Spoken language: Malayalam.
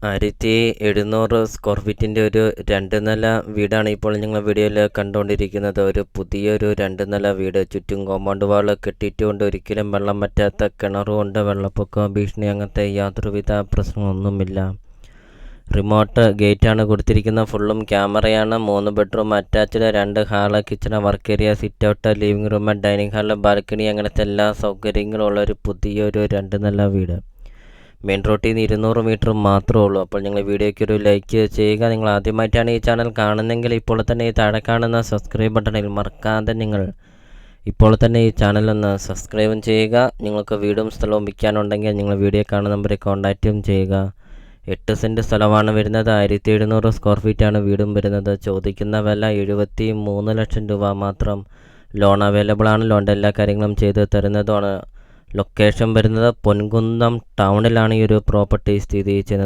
1700 സ്ക്വയർ ഫീറ്റിൻ്റെ ഒരു 2 നില വീടാണ് ഇപ്പോൾ നിങ്ങൾ വീഡിയോയിൽ കണ്ടുകൊണ്ടിരിക്കുന്നത്. ഒരു പുതിയൊരു 2 നില വീട്. ചുറ്റും കോമ്പൗണ്ട് വാൾ കെട്ടിയിട്ടുകൊണ്ട് ഒരിക്കലും വെള്ളം പറ്റാത്ത കിണറുകൊണ്ട് വെള്ളപ്പൊക്കം ഭീഷണി അങ്ങനത്തെ യാതൊരുവിധ പ്രശ്നമൊന്നുമില്ല. റിമോട്ട് ഗേറ്റാണ് കൊടുത്തിരിക്കുന്നത്. ഫുള്ളും ക്യാമറയാണ്. 3 bedroom attached, 2 hall, kitchen, work area, sit out, living room, dining hall, balcony അങ്ങനത്തെ എല്ലാ സൗകര്യങ്ങളുള്ള ഒരു പുതിയൊരു 2 നില വീട്. മെയിൻ റോട്ടിൽ നിന്ന് 200 മീറ്റർ മാത്രമേ ഉള്ളൂ. അപ്പോൾ നിങ്ങൾ വീഡിയോയ്ക്ക് ഒരു ലൈക്ക് ചെയ്യുക. നിങ്ങൾ ആദ്യമായിട്ടാണ് ഈ ചാനൽ കാണുന്നതെങ്കിൽ ഇപ്പോൾ തന്നെ ഈ താഴെ കാണുന്ന സബ്സ്ക്രൈബ് ബട്ടണിൽ മറക്കാതെ നിങ്ങൾ ഇപ്പോൾ തന്നെ ഈ ചാനലൊന്ന് സബ്സ്ക്രൈബും ചെയ്യുക. നിങ്ങൾക്ക് വീടും സ്ഥലവും വിൽക്കാനുണ്ടെങ്കിൽ നിങ്ങൾ വീഡിയോ കാണുന്ന നമ്പറിൽ കോൺടാക്റ്റും ചെയ്യുക. 8 സെൻറ്റ് സ്ഥലമാണ് വരുന്നത്. 1700 സ്ക്വയർ ഫീറ്റാണ് വീടും വരുന്നത്. ചോദിക്കുന്ന വില 73 ലക്ഷം രൂപ മാത്രം. ലോൺ അവൈലബിൾ ആണ്. ലോണിൻ്റെ എല്ലാ കാര്യങ്ങളും ചെയ്ത് തരുന്നതാണ്. ലൊക്കേഷൻ വരുന്നത് പൊൻകുന്നം ടൗണിലാണ് ഈ ഒരു പ്രോപ്പർട്ടി സ്ഥിതി ചെയ്യുന്നത്.